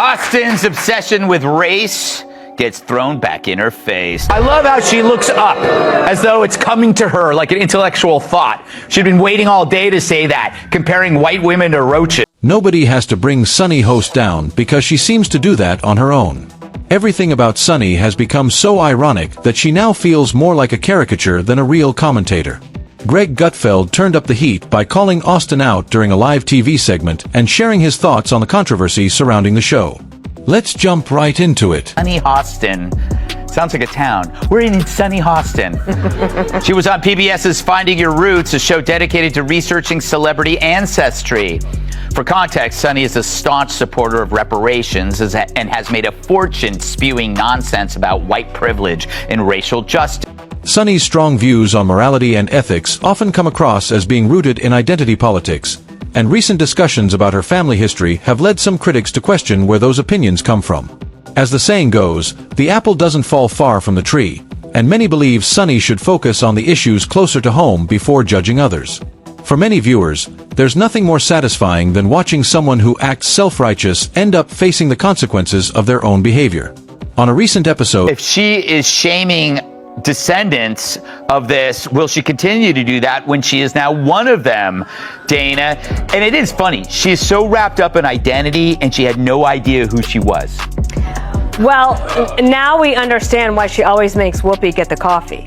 Hostin's obsession with race gets thrown back in her face. I love how she looks up as though it's coming to her like an intellectual thought. She'd been waiting all day to say that, comparing white women to roaches. Nobody has to bring Sunny Host down because she seems to do that on her own. Everything about Sunny has become so ironic that she now feels more like a caricature than a real commentator. Greg Gutfeld turned up the heat by calling Hostin out during a live TV segment and sharing his thoughts on the controversy surrounding the show. Let's jump right into it. Sunny Hostin. Sounds like a town. We're in Sunny Hostin. She was on PBS's Finding Your Roots, a show dedicated to researching celebrity ancestry. For context, Sunny is a staunch supporter of reparations and has made a fortune spewing nonsense about white privilege and racial justice. Sunny's strong views on morality and ethics often come across as being rooted in identity politics, and recent discussions about her family history have led some critics to question where those opinions come from. As the saying goes, the apple doesn't fall far from the tree, and many believe Sunny should focus on the issues closer to home before judging others. For many viewers, there's nothing more satisfying than watching someone who acts self-righteous end up facing the consequences of their own behavior. On a recent episode, if she is shaming descendants of this, will she continue to do that when she is now one of them, Dana? And it is funny. She is so wrapped up in identity and she had no idea who she was. Well, now we understand why she always makes Whoopi get the coffee.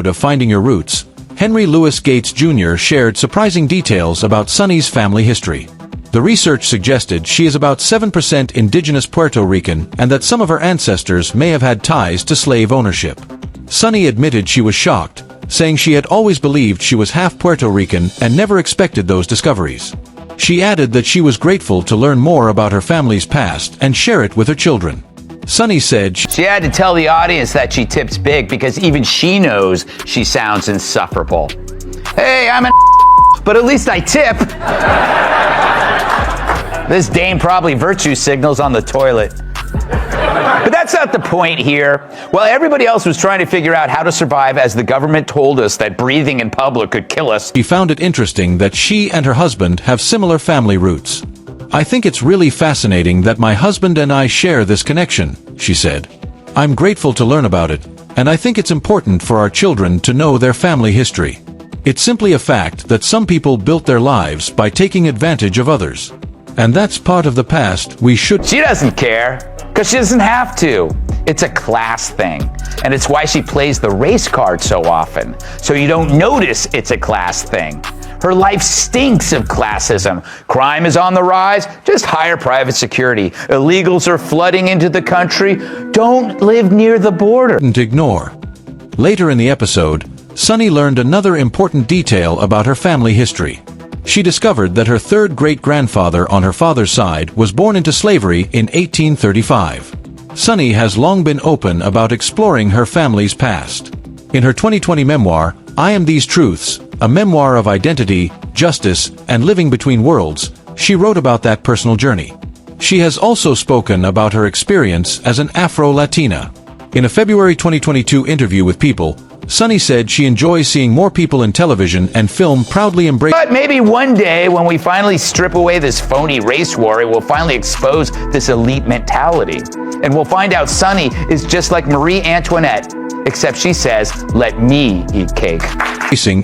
of Finding Your Roots, Henry Louis Gates Jr. shared surprising details about Sunny's family history. The research suggested she is about 7% indigenous Puerto Rican and that some of her ancestors may have had ties to slave ownership. Sunny admitted she was shocked, saying she had always believed she was half Puerto Rican and never expected those discoveries. She added that she was grateful to learn more about her family's past and share it with her children. Sunny said she had to tell the audience that she tips big because even she knows she sounds insufferable. Hey, I'm an but at least I tip. This dame probably virtue signals on the toilet. But that's not the point here. While everybody else was trying to figure out how to survive as the government told us that breathing in public could kill us, she found it interesting that she and her husband have similar family roots. I think it's really fascinating that my husband and I share this connection, she said. I'm grateful to learn about it, and I think it's important for our children to know their family history. It's simply a fact that some people built their lives by taking advantage of others. And that's part of the past we should— She doesn't care, because she doesn't have to. It's a class thing. And it's why she plays the race card so often, so you don't notice it's a class thing. Her life stinks of classism. Crime is on the rise, just hire private security. Illegals are flooding into the country, don't live near the border. Didn't ignore. Later in the episode, Sunny learned another important detail about her family history. She discovered that her third great-grandfather on her father's side was born into slavery in 1835. Sunny has long been open about exploring her family's past. In her 2020 memoir, I Am These Truths, a memoir of identity, justice, and living between worlds, she wrote about that personal journey. She has also spoken about her experience as an Afro-Latina. In a February 2022 interview with People, Sunny said she enjoys seeing more people in television and film proudly embrace— But maybe one day when we finally strip away this phony race war, it will finally expose this elite mentality. And we'll find out Sunny is just like Marie Antoinette, except she says, let me eat cake.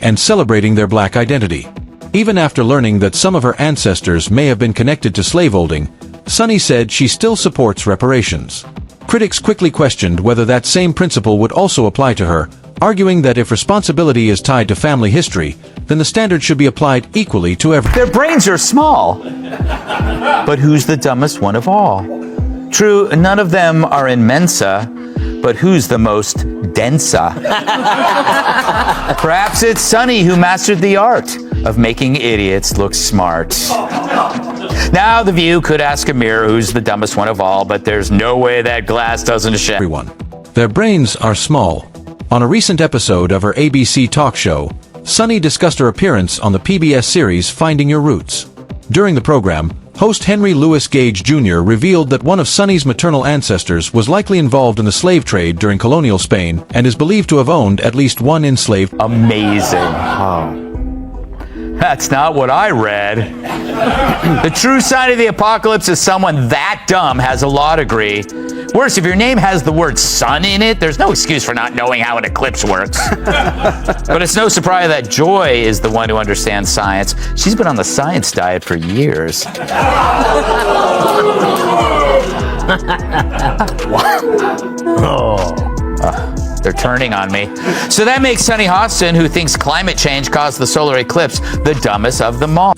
And celebrating their black identity. Even after learning that some of her ancestors may have been connected to slaveholding, Sunny said she still supports reparations. Critics quickly questioned whether that same principle would also apply to her, arguing that if responsibility is tied to family history, then the standard should be applied equally to everyone. Their brains are small. But who's the dumbest one of all? True, none of them are in Mensa, but who's the most densa? Perhaps it's Sunny who mastered the art of making idiots look smart. Now The View could ask a mirror who's the dumbest one of all, but there's no way that glass doesn't shatter. Everyone. Their brains are small. On a recent episode of her ABC talk show, Sunny discussed her appearance on the PBS series Finding Your Roots. During the program, host Henry Louis Gates Jr. revealed that one of Sunny's maternal ancestors was likely involved in the slave trade during colonial Spain and is believed to have owned at least one enslaved— Amazing. Oh. That's not what I read. The true sign of the apocalypse is someone that dumb has a law degree. Worse, if your name has the word sun in it, there's no excuse for not knowing how an eclipse works. But it's no surprise that Joy is the one who understands science. She's been on the science diet for years. They're turning on me. So that makes Sunny Hostin, who thinks climate change caused the solar eclipse, the dumbest of them all.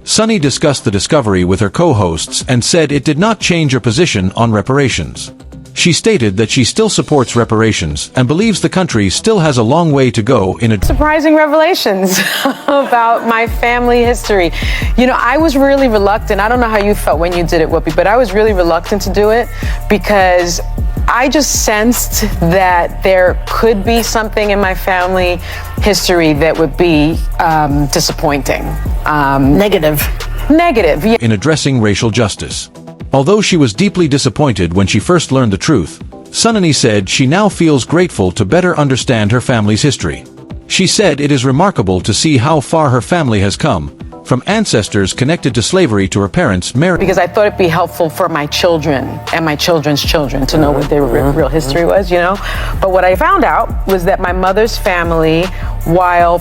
Sunny discussed the discovery with her co-hosts and said it did not change her position on reparations. She stated that she still supports reparations and believes the country still has a long way to go in surprising revelations about my family history. You know, I was really reluctant. I don't know how you felt when you did it, Whoopi, but I was really reluctant to do it because I just sensed that there could be something in my family history that would be disappointing. Negative. Yeah. in addressing racial justice. Although she was deeply disappointed when she first learned the truth, Sunny said she now feels grateful to better understand her family's history. She said it is remarkable to see how far her family has come, from ancestors connected to slavery to her parents married. Because I thought it'd be helpful for my children and my children's children to know what their real history was, you know? But what I found out was that my mother's family, while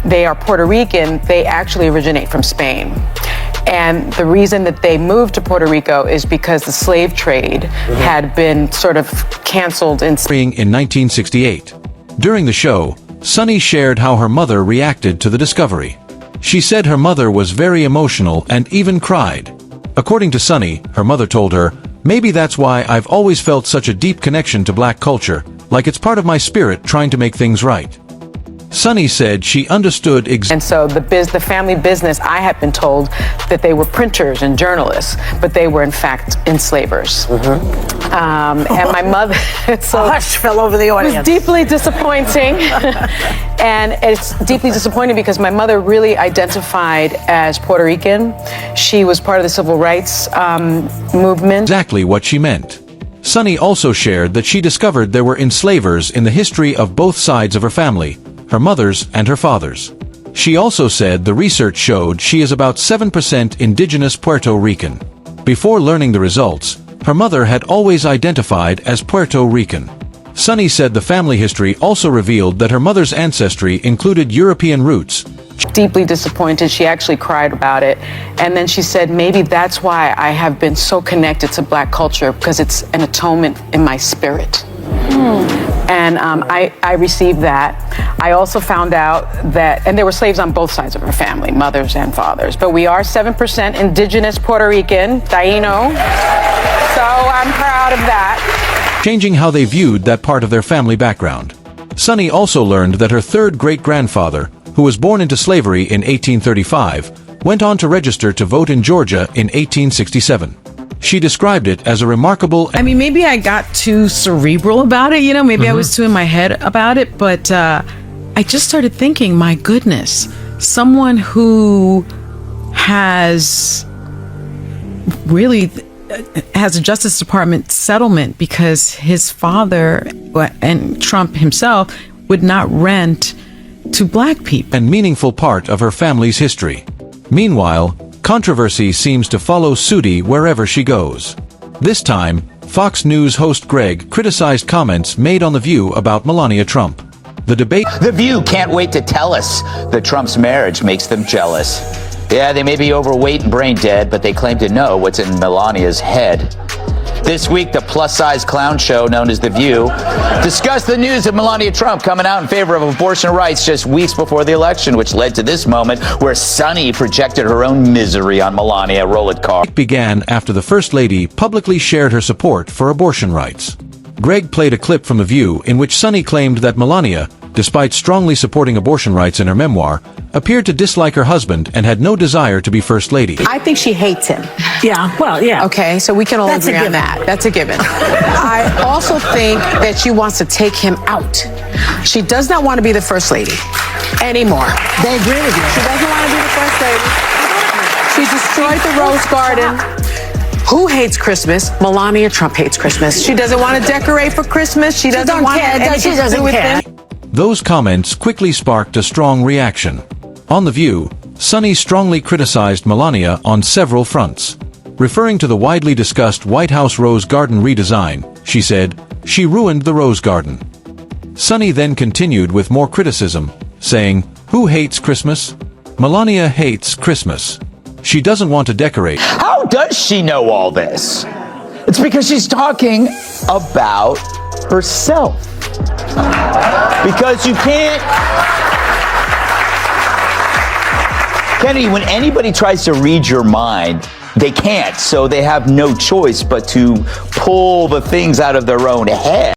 they are Puerto Rican, they actually originate from Spain. And the reason that they moved to Puerto Rico is because the slave trade had been sort of canceled in Spain in 1968. During the show, Sunny shared how her mother reacted to the discovery. She said her mother was very emotional and even cried. According to Sunny, her mother told her, "Maybe that's why I've always felt such a deep connection to black culture, like it's part of my spirit trying to make things right." Sunny said she understood And so the family business, I had been told that they were printers and journalists, but they were in fact enslavers. And my mother, so A hush fell over the it was audience. deeply disappointing. And it's deeply disappointing because my mother really identified as Puerto Rican. She was part of the civil rights movement. exactly what she meant. Sunny also shared that she discovered there were enslavers in the history of both sides of her family, her mother's and her father's. She also said the research showed she is about 7% indigenous Puerto Rican. Before learning the results, her mother had always identified as Puerto Rican. Sunny said the family history also revealed that her mother's ancestry included European roots. Deeply disappointed. She actually cried about it. And then she said, maybe that's why I have been so connected to black culture, because it's an atonement in my spirit. And I received that. I also found out that, and there were slaves on both sides of her family, mothers and fathers, but we are 7% indigenous Puerto Rican, Taino. So I'm proud of that. Changing how they viewed that part of their family background. Sunny also learned that her third great-grandfather, who was born into slavery in 1835, went on to register to vote in Georgia in 1867. She described it as a remarkable... I mean, maybe I got too cerebral about it, you know, maybe I was too in my head about it, but I just started thinking, my goodness, someone who has really has a Justice Department settlement because his father and Trump himself would not rent to black people. and meaningful part of her family's history. Meanwhile, controversy seems to follow Sudi wherever she goes. This time, Fox News host Greg criticized comments made on The View about Melania Trump. The debate... The View can't wait to tell us that Trump's marriage makes them jealous. Yeah, they may be overweight and brain dead, but they claim to know what's in Melania's head. This week, the plus-size clown show known as The View discussed the news of Melania Trump coming out in favor of abortion rights just weeks before the election, which led to this moment where Sunny projected her own misery on Melania. Roll it, car. began after the First Lady publicly shared her support for abortion rights. Greg played a clip from The View in which Sunny claimed that Melania, despite strongly supporting abortion rights in her memoir, appeared to dislike her husband and had no desire to be First Lady. I think she hates him. Yeah, well, yeah. Okay, so we can all That's a agree on given. that. That's a given. I also think that she wants to take him out. She does not want to be the First Lady anymore. They agree with you. She doesn't want to be the First Lady. She destroyed the Rose Garden. Who hates Christmas? Melania Trump hates Christmas. She doesn't want to decorate for Christmas. She doesn't don't want care. anything She to doesn't do with care. it. Those comments quickly sparked a strong reaction. On The View, Sunny strongly criticized Melania on several fronts. Referring to the widely discussed White House Rose Garden redesign, she said, "She ruined the Rose Garden." Sunny then continued with more criticism, saying, "Who hates Christmas? Melania hates Christmas. She doesn't want to decorate." How does she know all this? It's because she's talking about herself. Because you can't... Kennedy, when anybody tries to read your mind, they can't. So they have no choice but to pull the things out of their own head.